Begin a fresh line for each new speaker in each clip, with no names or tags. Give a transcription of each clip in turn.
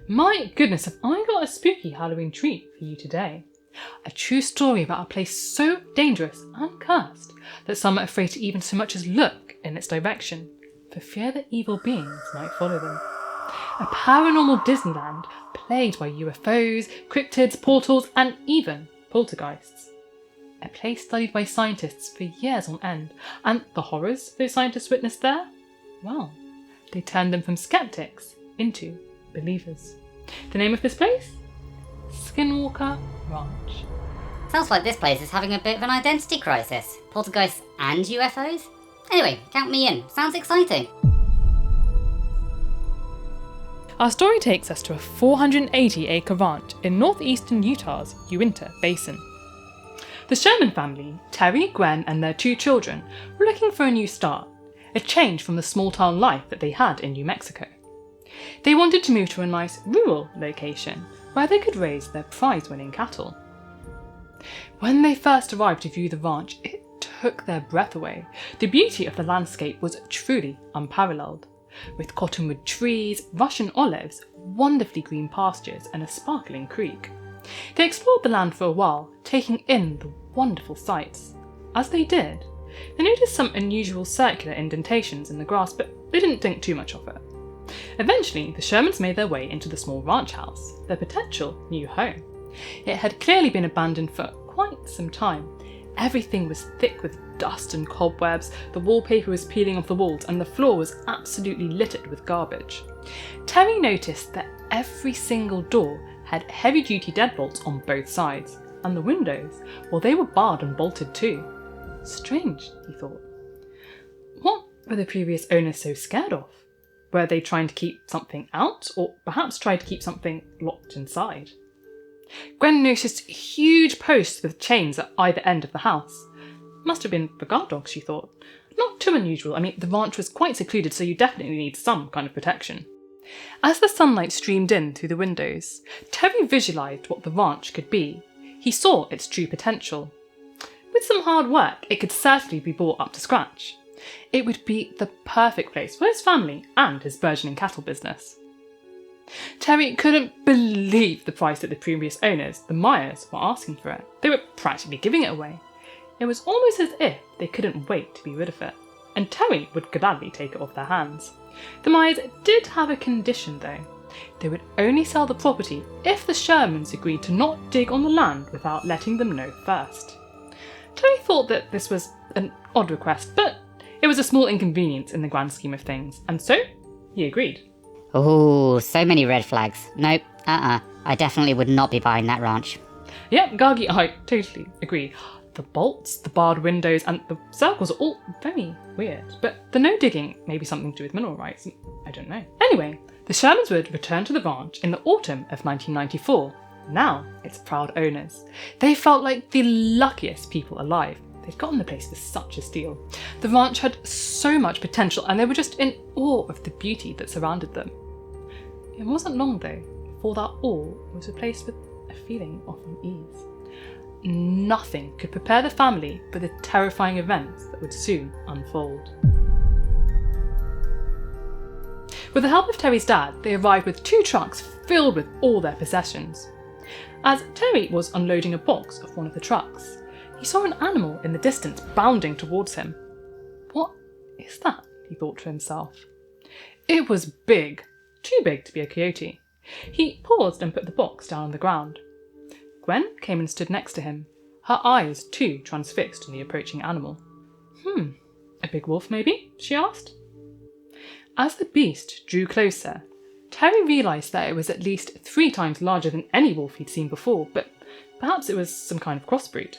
My goodness, have I got a spooky Halloween treat for you today. A true story about a place so dangerous and cursed that some are afraid to even so much as look in its direction, for fear that evil beings might follow them. A paranormal Disneyland plagued by UFOs, cryptids, portals, and even poltergeists. A place studied by scientists for years on end, and the horrors those scientists witnessed there? Well, they turned them from skeptics into believers. The name of this place? Skinwalker Ranch.
Sounds like this place is having a bit of an identity crisis. Poltergeists and UFOs? Anyway, count me in. Sounds exciting.
Our story takes us to a 480-acre ranch in northeastern Utah's Uinta Basin. The Sherman family, Terry, Gwen and their 2 children, were looking for a new start, a change from the small-town life that they had in New Mexico. They wanted to move to a nice rural location where they could raise their prize-winning cattle. When they first arrived to view the ranch, it took their breath away. The beauty of the landscape was truly unparalleled, with cottonwood trees, Russian olives, wonderfully green pastures and a sparkling creek. They explored the land for a while, taking in the wonderful sights. As they did, they noticed some unusual circular indentations in the grass, but they didn't think too much of it. Eventually, the Shermans made their way into the small ranch house, their potential new home. It had clearly been abandoned for quite some time. Everything was thick with dust and cobwebs, the wallpaper was peeling off the walls, and the floor was absolutely littered with garbage. Terry noticed that every single door had heavy-duty deadbolts on both sides, and the windows, well, they were barred and bolted too. Strange, he thought. What were the previous owners so scared of? Were they trying to keep something out, or perhaps tried to keep something locked inside? Gwen noticed huge posts with chains at either end of the house. Must have been for guard dogs, she thought. Not too unusual. I mean, the ranch was quite secluded, so you definitely need some kind of protection. As the sunlight streamed in through the windows, Terry visualised what the ranch could be. He saw its true potential. With some hard work, it could certainly be brought up to scratch. It would be the perfect place for his family and his burgeoning cattle business. Terry couldn't believe the price that the previous owners, the Myers, were asking for it. They were practically giving it away. It was almost as if they couldn't wait to be rid of it, and Terry would gladly take it off their hands. The Myers did have a condition though. They would only sell the property if the Shermans agreed to not dig on the land without letting them know first. Terry thought that this was an odd request, but it was a small inconvenience in the grand scheme of things, and so he agreed.
Oh, so many red flags. Nope, I definitely would not be buying that ranch.
Yep, Gagi, I totally agree. The bolts, the barred windows, and the circles are all very weird. But the no digging may be something to do with mineral rights. I don't know. Anyway, the Shermans would return to the ranch in the autumn of 1994. Now, its proud owners. They felt like the luckiest people alive. They'd gotten the place for such a steal. The ranch had so much potential, and they were just in awe of the beauty that surrounded them. It wasn't long, though, before that awe was replaced with a feeling of unease. Nothing could prepare the family for the terrifying events that would soon unfold. With the help of Terry's dad, they arrived with 2 trucks filled with all their possessions. As Terry was unloading a box of one of the trucks, he saw an animal in the distance bounding towards him. What is that? He thought to himself. It was big, too big to be a coyote. He paused and put the box down on the ground. Gwen came and stood next to him, her eyes too transfixed on the approaching animal. A big wolf maybe? She asked. As the beast drew closer, Terry realised that it was at least 3 times larger than any wolf he'd seen before, but perhaps it was some kind of crossbreed.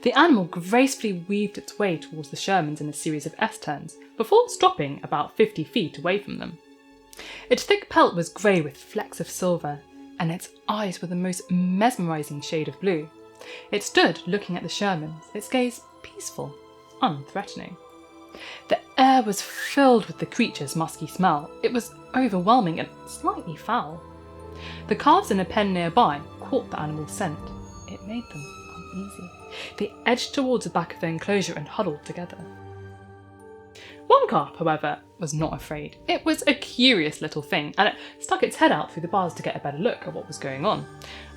The animal gracefully weaved its way towards the Shermans in a series of S-turns, before stopping about 50 feet away from them. Its thick pelt was grey with flecks of silver, and its eyes were the most mesmerising shade of blue. It stood looking at the Shermans, its gaze peaceful, unthreatening. The air was filled with the creature's musky smell. It was overwhelming and slightly foul. The calves in a pen nearby caught the animal's scent. It made them uneasy. They edged towards the back of the enclosure and huddled together. One calf, however, was not afraid. It was a curious little thing, and it stuck its head out through the bars to get a better look at what was going on.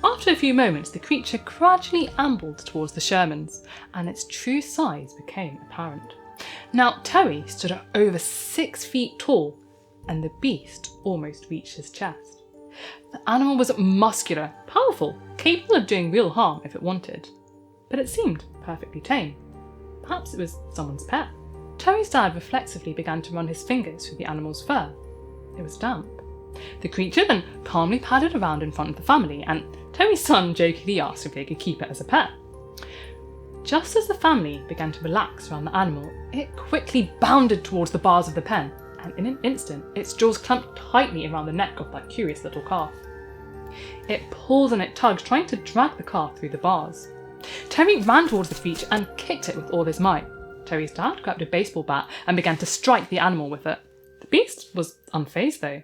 After a few moments, the creature gradually ambled towards the Shermans, and its true size became apparent. Now, Terry stood at over 6 feet tall, and the beast almost reached his chest. The animal was muscular, powerful, capable of doing real harm if it wanted. But it seemed perfectly tame. Perhaps it was someone's pet. Terry's dad reflexively began to run his fingers through the animal's fur. It was damp. The creature then calmly padded around in front of the family, and Terry's son jokingly asked if they could keep it as a pet. Just as the family began to relax around the animal, it quickly bounded towards the bars of the pen, and in an instant, its jaws clamped tightly around the neck of that curious little calf. It pulled and it tugged, trying to drag the calf through the bars. Terry ran towards the creature and kicked it with all his might. Terry's dad grabbed a baseball bat and began to strike the animal with it. The beast was unfazed though,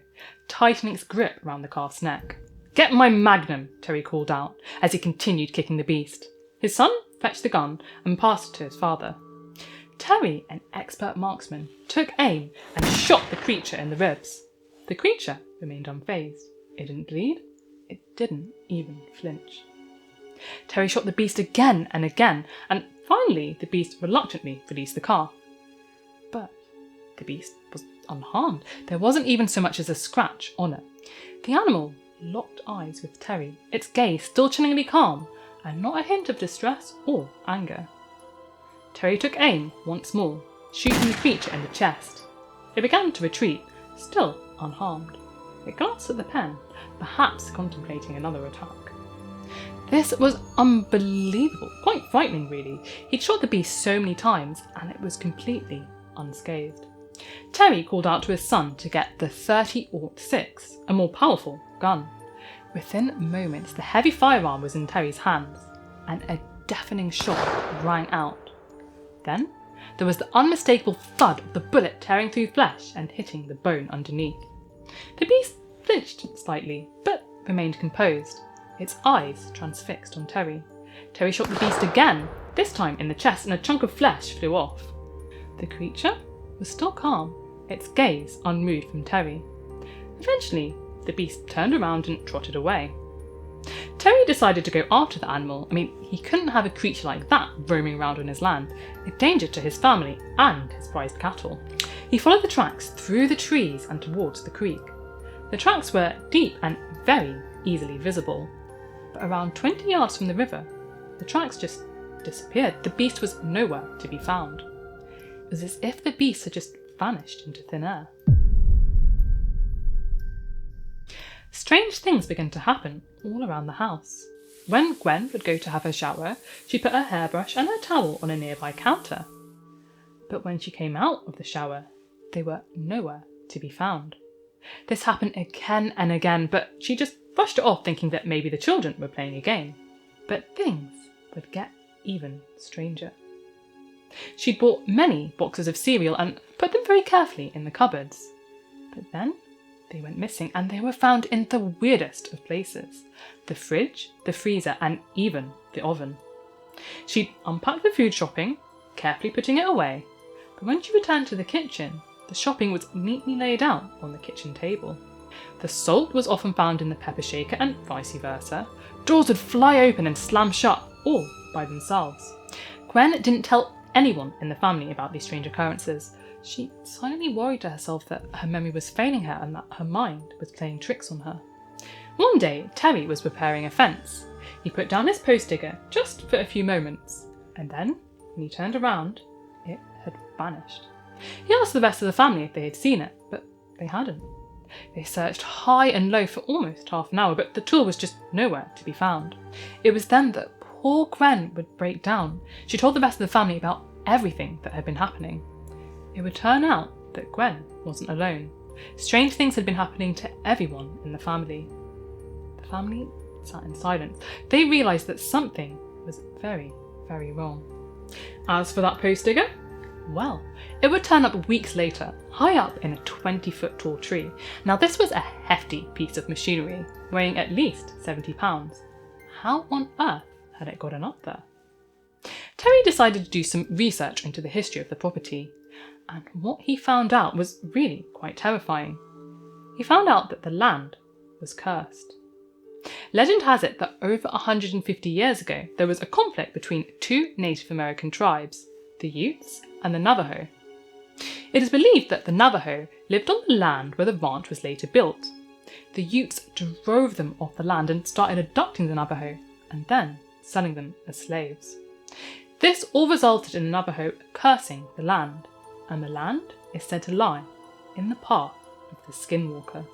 tightening its grip around the calf's neck. "Get my magnum," Terry called out as he continued kicking the beast. His son fetched the gun and passed it to his father. Terry, an expert marksman, took aim and shot the creature in the ribs. The creature remained unfazed. It didn't bleed. It didn't even flinch. Terry shot the beast again and again, and finally the beast reluctantly released the calf. But the beast was unharmed. There wasn't even so much as a scratch on it. The animal locked eyes with Terry, its gaze still chillingly calm, and not a hint of distress or anger. Terry took aim once more, shooting the creature in the chest. It began to retreat, still unharmed. It glanced at the pen, perhaps contemplating another attack. This was unbelievable, quite frightening really. He'd shot the beast so many times, and it was completely unscathed. Terry called out to his son to get the 30-06, a more powerful gun. Within moments, the heavy firearm was in Terry's hands, and a deafening shot rang out. Then, there was the unmistakable thud of the bullet tearing through flesh and hitting the bone underneath. The beast flinched slightly, but remained composed, its eyes transfixed on Terry. Terry shot the beast again, this time in the chest, and a chunk of flesh flew off. The creature was still calm, its gaze unmoved from Terry. Eventually, the beast turned around and trotted away. Terry decided to go after the animal. He couldn't have a creature like that roaming around on his land, a danger to his family and his prized cattle. He followed the tracks through the trees and towards the creek. The tracks were deep and very easily visible, but around 20 yards from the river, the tracks just disappeared. The beast was nowhere to be found. It was as if the beast had just vanished into thin air. Strange things began to happen all around the house. When Gwen would go to have her shower, she put her hairbrush and her towel on a nearby counter. But when she came out of the shower, they were nowhere to be found. This happened again and again, but she just brushed it off, thinking that maybe the children were playing a game. But things would get even stranger. She'd bought many boxes of cereal and put them very carefully in the cupboards. But then they went missing, and they were found in the weirdest of places. The fridge, the freezer, and even the oven. She'd unpacked the food shopping, carefully putting it away, but when she returned to the kitchen, the shopping was neatly laid out on the kitchen table. The salt was often found in the pepper shaker and vice versa. Doors would fly open and slam shut, all by themselves. Gwen didn't tell anyone in the family about these strange occurrences. She silently worried to herself that her memory was failing her and that her mind was playing tricks on her. One day, Terry was preparing a fence. He put down his post digger just for a few moments, and then, when he turned around, it had vanished. He asked the rest of the family if they had seen it, but they hadn't. They searched high and low for almost half an hour, but the tool was just nowhere to be found. It was then that poor Gwen would break down. She told the rest of the family about everything that had been happening. It would turn out that Gwen wasn't alone. Strange things had been happening to everyone in the family. The family sat in silence. They realised that something was very, very wrong. As for that post digger, well, it would turn up weeks later, high up in a 20-foot tall tree. Now this was a hefty piece of machinery, weighing at least 70 pounds. How on earth had it gotten up there? Terry decided to do some research into the history of the property, And what he found out was really quite terrifying. He found out that the land was cursed. Legend has it that over 150 years ago, there was a conflict between two Native American tribes, the Utes and the Navajo. It is believed that the Navajo lived on the land where the ranch was later built. The Utes drove them off the land and started abducting the Navajo and then selling them as slaves. This all resulted in the Navajo cursing the land, and the land is said to lie in the path of the Skinwalker.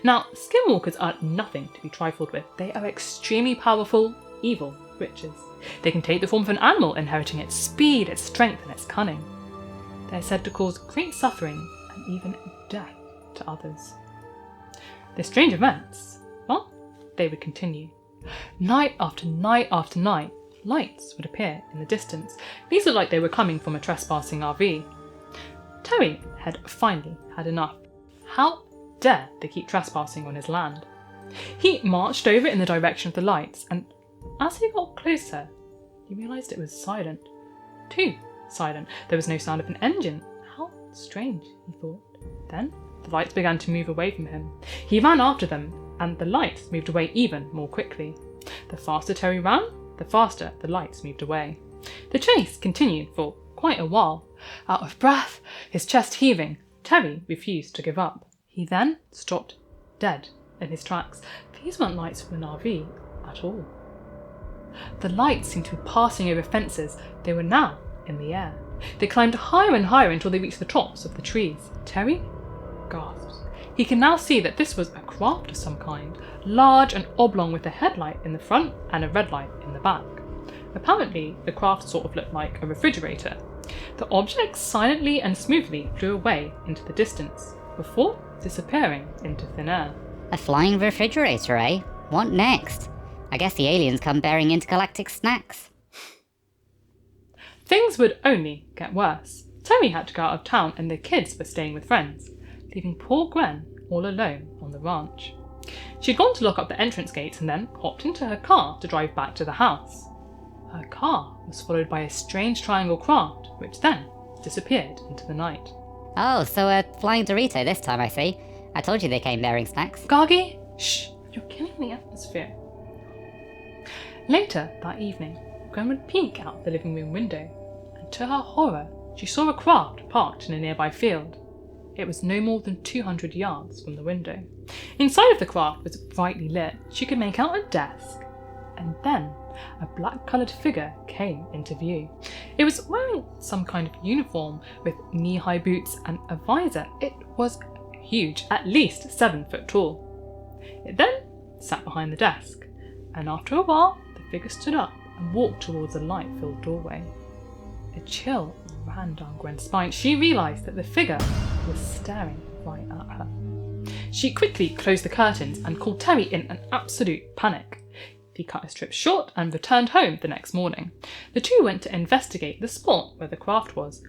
Now, Skinwalkers are nothing to be trifled with. They are extremely powerful, evil witches. They can take the form of an animal, inheriting its speed, its strength and its cunning. They are said to cause great suffering and even death to others. The strange events, well, they would continue. Night after night after night, lights would appear in the distance. These looked like they were coming from a trespassing RV. Terry had finally had enough. How dare they keep trespassing on his land? He marched over in the direction of the lights, and as he got closer, he realised it was silent. Too silent. There was no sound of an engine. How strange, he thought. Then the lights began to move away from him. He ran after them, and the lights moved away even more quickly. The faster Terry ran, the faster the lights moved away. The chase continued for quite a while. Out of breath, his chest heaving, Terry refused to give up. He then stopped dead in his tracks. These weren't lights from an RV at all. The lights seemed to be passing over fences. They were now in the air. They climbed higher and higher until they reached the tops of the trees. Terry gasped. He can now see that this was a craft of some kind, large and oblong with a headlight in the front and a red light in the back. Apparently, the craft sort of looked like a refrigerator. The object silently and smoothly flew away into the distance, before disappearing into thin air.
A flying refrigerator, eh? What next? I guess the aliens come bearing intergalactic snacks.
Things would only get worse. Terry had to go out of town and the kids were staying with friends, leaving poor Gwen all alone on the ranch. She'd gone to lock up the entrance gates and then hopped into her car to drive back to the house. Her car was followed by a strange triangle craft, which then disappeared into the night.
Oh, so a flying Dorito this time, I see. I told you they came bearing snacks.
Gargi, shh, you're killing the atmosphere. Later that evening, Gwen would peek out the living room window, and to her horror, she saw a craft parked in a nearby field. It was no more than 200 yards from the window. Inside of the craft was brightly lit. She could make out a desk, and then a black-coloured figure came into view. It was wearing some kind of uniform with knee-high boots and a visor. It was huge, at least 7 foot tall. It then sat behind the desk, and after a while, the figure stood up and walked towards a light-filled doorway. A chill ran down Gwen's spine. She realised that the figure was staring right at her. She quickly closed the curtains and called Terry in an absolute panic. He cut his trip short and returned home the next morning. The two went to investigate the spot where the craft was,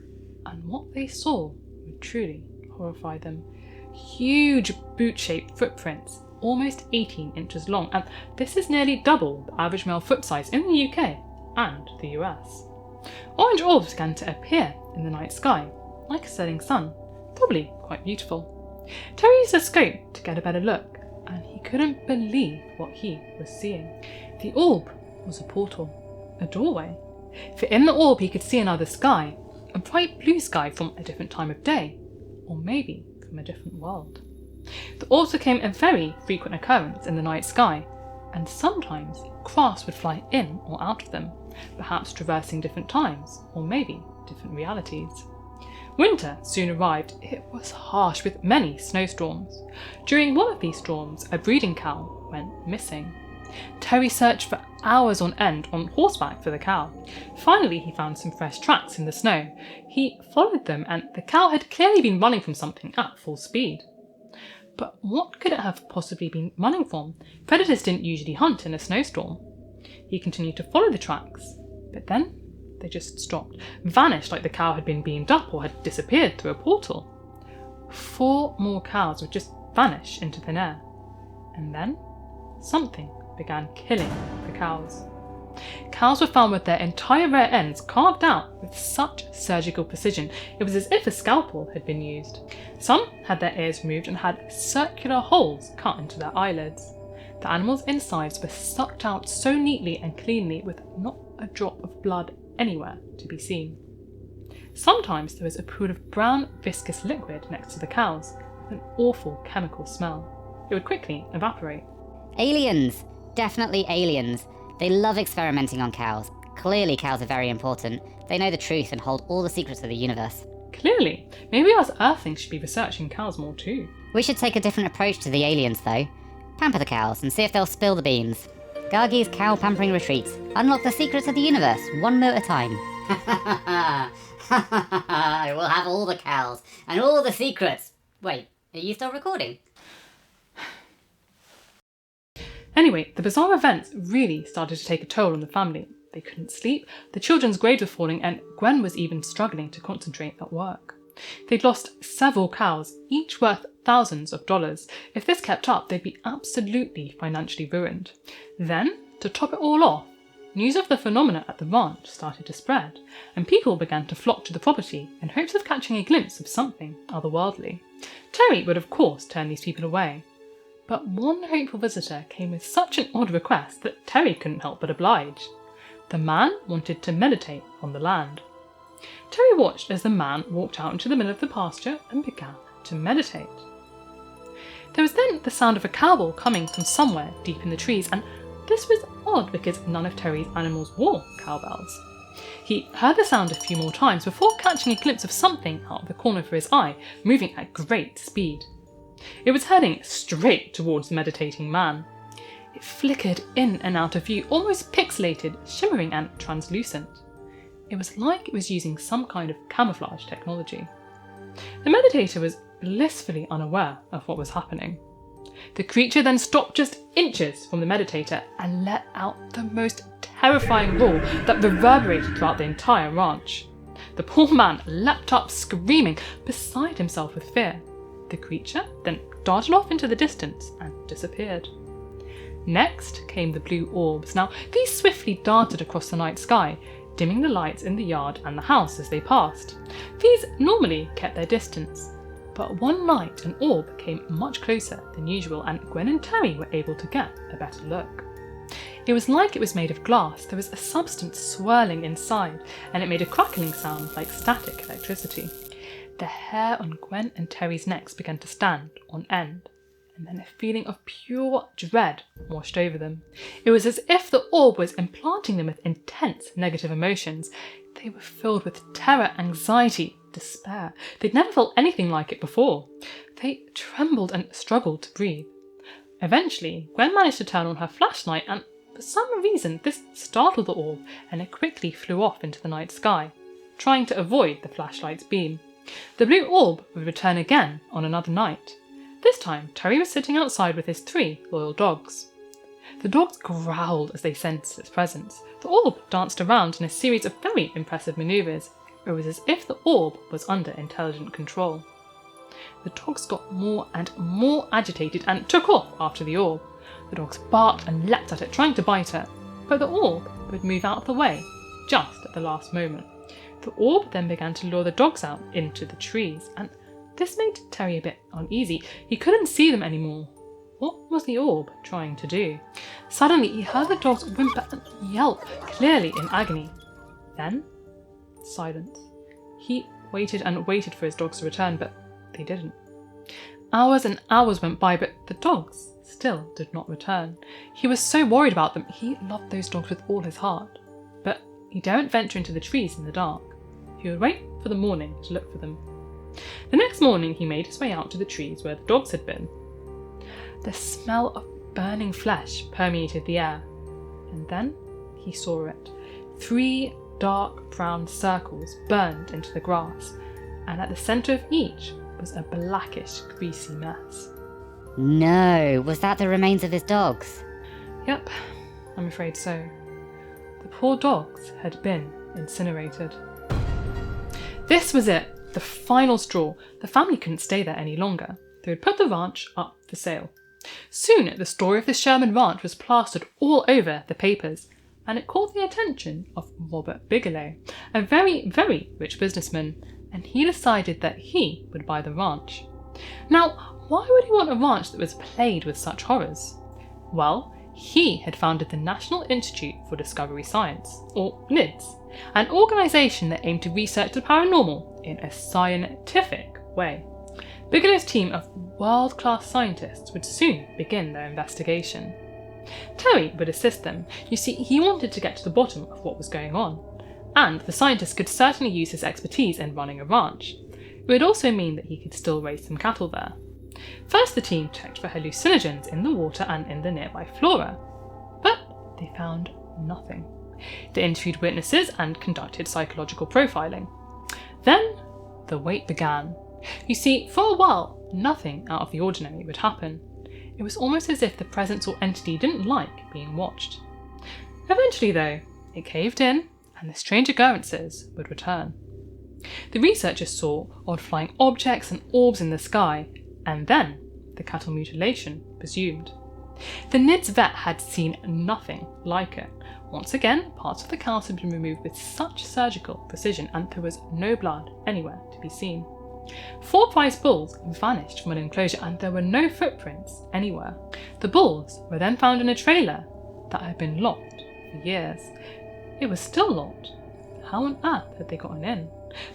and what they saw would truly horrify them. Huge boot-shaped footprints, almost 18 inches long, and this is nearly double the average male foot size in the UK and the US. Orange orbs began to appear in the night sky, like a setting sun, probably quite beautiful. Terry used a scope to get a better look, and he couldn't believe what he was seeing. The orb was a portal, a doorway. For in the orb he could see another sky, a bright blue sky from a different time of day, or maybe from a different world. The orbs became a very frequent occurrence in the night sky, and sometimes crafts would fly in or out of them, perhaps traversing different times, or maybe different realities. Winter soon arrived. It was harsh with many snowstorms. During one of these storms, a breeding cow went missing. Terry searched for hours on end on horseback for the cow. Finally, he found some fresh tracks in the snow. He followed them, and the cow had clearly been running from something at full speed. But what could it have possibly been running from? Predators didn't usually hunt in a snowstorm. He continued to follow the tracks, but then they just stopped, vanished like the cow had been beamed up or had disappeared through a portal. 4 more cows would just vanish into thin air. And then something began killing the cows. Cows were found with their entire rear ends carved out with such surgical precision it was as if a scalpel had been used. Some had their ears removed and had circular holes cut into their eyelids. The animals' insides were sucked out so neatly and cleanly with not a drop of blood anywhere to be seen. Sometimes there was a pool of brown viscous liquid next to the cows with an awful chemical smell. It would quickly evaporate.
Aliens! Definitely aliens. They love experimenting on cows. Clearly cows are very important. They know the truth and hold all the secrets of the universe.
Clearly. Maybe us Earthlings should be researching cows more too.
We should take a different approach to the aliens though. Pamper the cows and see if they'll spill the beans. Gargi's cow pampering retreats. Unlock the secrets of the universe, one moo at a time. We'll have all the cows and all the secrets. Wait, are you still recording?
Anyway, the bizarre events really started to take a toll on the family. They couldn't sleep, the children's grades were falling, and Gwen was even struggling to concentrate at work. They'd lost several cows, each worth thousands of dollars. If this kept up, they'd be absolutely financially ruined. Then, to top it all off, news of the phenomena at the ranch started to spread, and people began to flock to the property in hopes of catching a glimpse of something otherworldly. Terry would of course turn these people away. But one hopeful visitor came with such an odd request that Terry couldn't help but oblige. The man wanted to meditate on the land. Terry watched as the man walked out into the middle of the pasture and began to meditate. There was then the sound of a cowbell coming from somewhere deep in the trees, and this was odd because none of Terry's animals wore cowbells. He heard the sound a few more times before catching a glimpse of something out of the corner of his eye, moving at great speed. It was heading straight towards the meditating man. It flickered in and out of view, almost pixelated, shimmering and translucent. It was like it was using some kind of camouflage technology. The meditator was blissfully unaware of what was happening. The creature then stopped just inches from the meditator and let out the most terrifying roar that reverberated throughout the entire ranch. The poor man leapt up screaming, beside himself with fear. The creature then darted off into the distance and disappeared. Next came the blue orbs. Now, these swiftly darted across the night sky, dimming the lights in the yard and the house as they passed. These normally kept their distance, but one night an orb came much closer than usual, and Gwen and Terry were able to get a better look. It was like it was made of glass. There was a substance swirling inside, and it made a crackling sound like static electricity. The hair on Gwen and Terry's necks began to stand on end, and then a feeling of pure dread washed over them. It was as if the orb was implanting them with intense negative emotions. They were filled with terror, anxiety, despair. They'd never felt anything like it before. They trembled and struggled to breathe. Eventually, Gwen managed to turn on her flashlight, and for some reason this startled the orb, and it quickly flew off into the night sky, trying to avoid the flashlight's beam. The blue orb would return again on another night. This time, Terry was sitting outside with his 3 loyal dogs. The dogs growled as they sensed its presence. The orb danced around in a series of very impressive manoeuvres. It was as if the orb was under intelligent control. The dogs got more and more agitated and took off after the orb. The dogs barked and leapt at it, trying to bite it, but the orb would move out of the way, just at the last moment. The orb then began to lure the dogs out into the trees, and this made Terry a bit uneasy. He couldn't see them anymore. What was the orb trying to do? Suddenly he heard the dogs whimper and yelp, clearly in agony. Then, silence. He waited and waited for his dogs to return, but they didn't. Hours and hours went by, but the dogs still did not return. He was so worried about them. He loved those dogs with all his heart, but he daren't venture into the trees in the dark. He would wait for the morning to look for them. The next morning he made his way out to the trees where the dogs had been. The smell of burning flesh permeated the air, and then he saw it. 3 dark brown circles burned into the grass, and at the centre of each was a blackish, greasy mess.
No, was that the remains of his dogs?
Yep, I'm afraid so. The poor dogs had been incinerated. This was it, the final straw. The family couldn't stay there any longer. They would put the ranch up for sale. Soon the story of the Sherman Ranch was plastered all over the papers, and it caught the attention of Robert Bigelow, a very, very rich businessman, and he decided that he would buy the ranch. Now, why would he want a ranch that was plagued with such horrors? Well, he had founded the National Institute for Discovery Science, or NIDS, an organisation that aimed to research the paranormal in a scientific way. Bigelow's team of world-class scientists would soon begin their investigation. Terry would assist them. You see, he wanted to get to the bottom of what was going on, and the scientist could certainly use his expertise in running a ranch. It would also mean that he could still raise some cattle there. First, the team checked for hallucinogens in the water and in the nearby flora, but they found nothing. They interviewed witnesses and conducted psychological profiling. Then, the wait began. You see, for a while, nothing out of the ordinary would happen. It was almost as if the presence or entity didn't like being watched. Eventually, though, it caved in, and the strange occurrences would return. The researchers saw odd flying objects and orbs in the sky, and then the cattle mutilation resumed. The NIDS vet had seen nothing like it. Once again, parts of the cows had been removed with such surgical precision, and there was no blood anywhere to be seen. 4 prize bulls vanished from an enclosure, and there were no footprints anywhere. The bulls were then found in a trailer that had been locked for years. It was still locked. How on earth had they gotten in?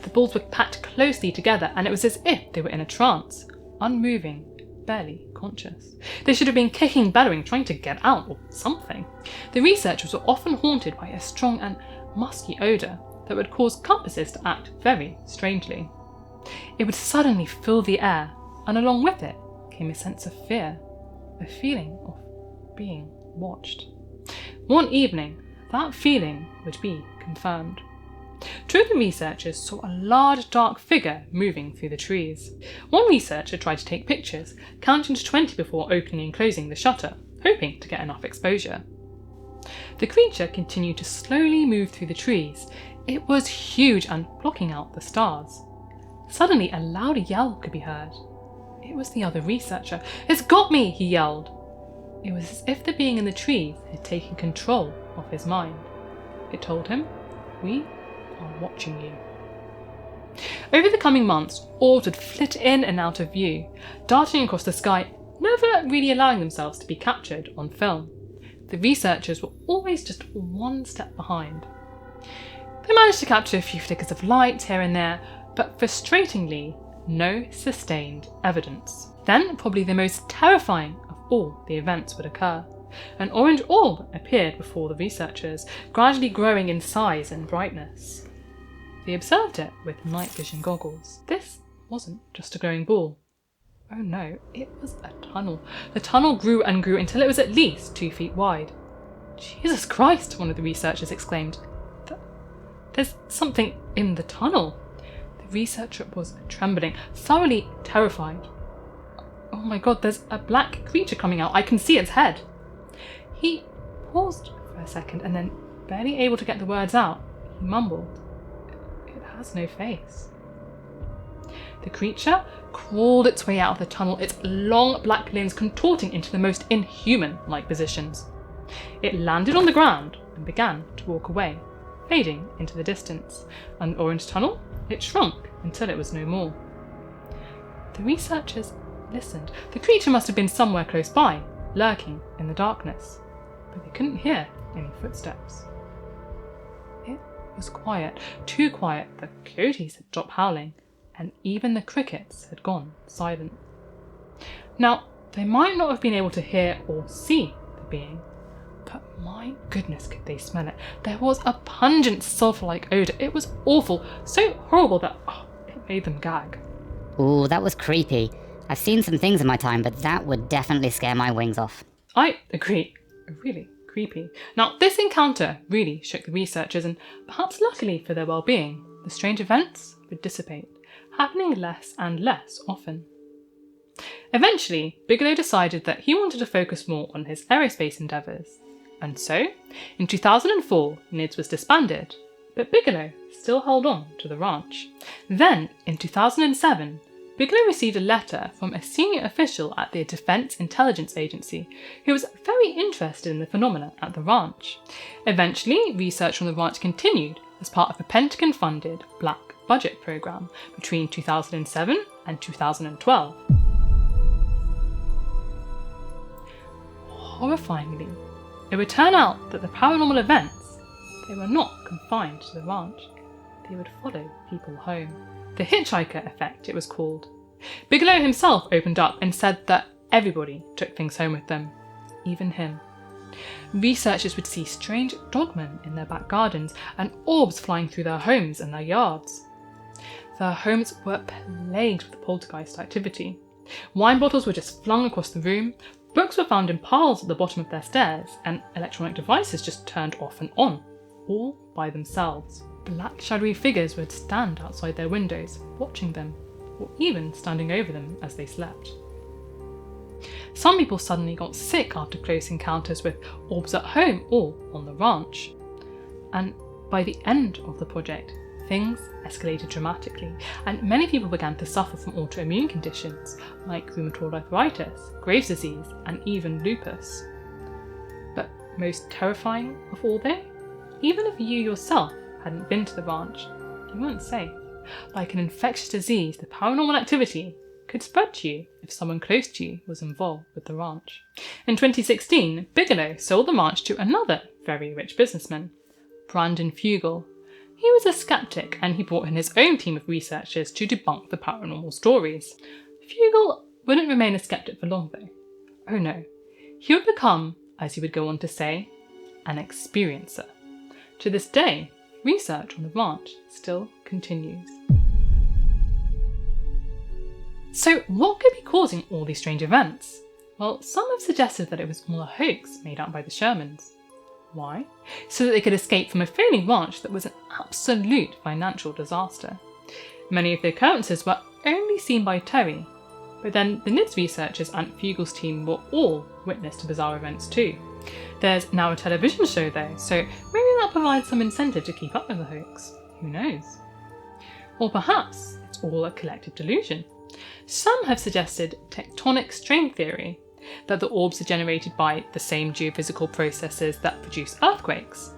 The bulls were packed closely together, and it was as if they were in a trance, unmoving, barely conscious. They should have been kicking, bellowing, trying to get out or something. The researchers were often haunted by a strong and musky odour that would cause compasses to act very strangely. It would suddenly fill the air, and along with it came a sense of fear, a feeling of being watched. One evening, that feeling would be confirmed. 2 of the researchers saw a large dark figure moving through the trees. One researcher tried to take pictures, counting to 20 before opening and closing the shutter, hoping to get enough exposure. The creature continued to slowly move through the trees. It was huge and blocking out the stars. Suddenly, a loud yell could be heard. It was the other researcher. "It's got me!" he yelled. It was as if the being in the trees had taken control of his mind. It told him, "We are watching you." Over the coming months, orbs would flit in and out of view, darting across the sky, never really allowing themselves to be captured on film. The researchers were always just one step behind. They managed to capture a few flickers of light here and there, but frustratingly, no sustained evidence. Then, probably the most terrifying of all the events would occur. An orange orb appeared before the researchers, gradually growing in size and brightness. They observed it with night vision goggles. This wasn't just a glowing ball. Oh no, it was a tunnel. The tunnel grew and grew until it was at least 2 feet wide. "Jesus Christ," one of the researchers exclaimed. "There's something in the tunnel." The researcher was trembling, thoroughly terrified. "Oh my god, there's a black creature coming out. I can see its head." He paused for a second, and then, barely able to get the words out, he mumbled, "It has no face." The creature crawled its way out of the tunnel, its long black limbs contorting into the most inhuman-like positions. It landed on the ground and began to walk away, fading into the distance. And the orange tunnel? It shrunk until it was no more. The researchers listened. The creature must have been somewhere close by, lurking in the darkness, but they couldn't hear any footsteps. It was quiet, too quiet. The coyotes had stopped howling, and even the crickets had gone silent. Now, they might not have been able to hear or see the being, but my goodness, could they smell it. There was a pungent sulphur-like odour. It was awful, so horrible that it made them gag.
Ooh, that was creepy. I've seen some things in my time, but that would definitely scare my wings off.
I agree. Really creepy. Now, this encounter really shook the researchers, and perhaps luckily for their well-being, the strange events would dissipate, happening less and less often. Eventually, Bigelow decided that he wanted to focus more on his aerospace endeavours, and so, in 2004, NIDS was disbanded, but Bigelow still held on to the ranch. Then, in 2007, Bigelow received a letter from a senior official at the Defense Intelligence Agency who was very interested in the phenomena at the ranch. Eventually, research on the ranch continued as part of a Pentagon-funded Black Budget program between 2007 and 2012. Horrifyingly, it would turn out that the paranormal events, they were not confined to the ranch. They would follow people home. The hitchhiker effect, it was called. Bigelow himself opened up and said that everybody took things home with them, even him. Researchers would see strange dogmen in their back gardens and orbs flying through their homes and their yards. Their homes were plagued with poltergeist activity. Wine bottles were just flung across the room, books were found in piles at the bottom of their stairs, and electronic devices just turned off and on, all by themselves. Black shadowy figures would stand outside their windows, watching them, or even standing over them as they slept. Some people suddenly got sick after close encounters with orbs at home or on the ranch. And by the end of the project, things escalated dramatically, and many people began to suffer from autoimmune conditions like rheumatoid arthritis, Graves' disease, and even lupus. But most terrifying of all though, even if you yourself hadn't been to the ranch, you weren't safe. Like an infectious disease, the paranormal activity could spread to you if someone close to you was involved with the ranch. In 2016, Bigelow sold the ranch to another very rich businessman, Brandon Fugel. He was a skeptic and he brought in his own team of researchers to debunk the paranormal stories. Fugel wouldn't remain a skeptic for long though. Oh no, he would become, as he would go on to say, an experiencer. To this day, research on the ranch still continues. So what could be causing all these strange events? Well, some have suggested that it was all a hoax made up by the Shermans. Why? So that they could escape from a failing ranch that was an absolute financial disaster. Many of the occurrences were only seen by Terry, but then the NIDS researchers and Fugel's team were all witness to bizarre events too. There's now a television show though, so maybe that provides some incentive to keep up with the hoax. Who knows? Or perhaps it's all a collective delusion. Some have suggested tectonic strain theory, that the orbs are generated by the same geophysical processes that produce earthquakes.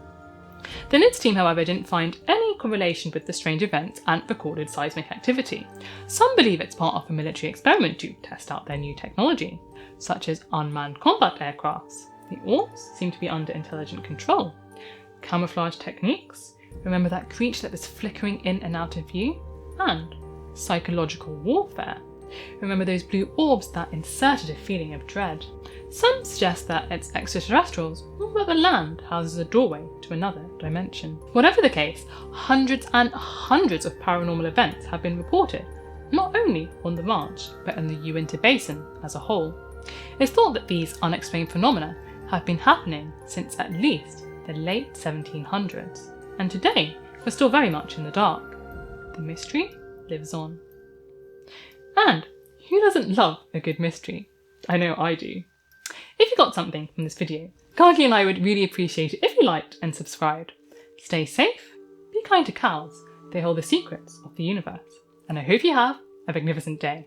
The NIDS team, however, didn't find any correlation with the strange events and recorded seismic activity. Some believe it's part of a military experiment to test out their new technology, such as unmanned combat aircrafts. The orbs seem to be under intelligent control. Camouflage techniques, remember that creature that was flickering in and out of view, and psychological warfare. Remember those blue orbs that inserted a feeling of dread. Some suggest that it's extraterrestrials, or that the land houses a doorway to another dimension. Whatever the case, hundreds and hundreds of paranormal events have been reported, not only on the ranch, but in the Uinta Basin as a whole. It's thought that these unexplained phenomena have been happening since at least the late 1700s, and today we're still very much in the dark. The mystery lives on. And who doesn't love a good mystery? I know I do. If you got something from this video, Gargi and I would really appreciate it if you liked and subscribed. Stay safe, be kind to cows, they hold the secrets of the universe, and I hope you have a magnificent day.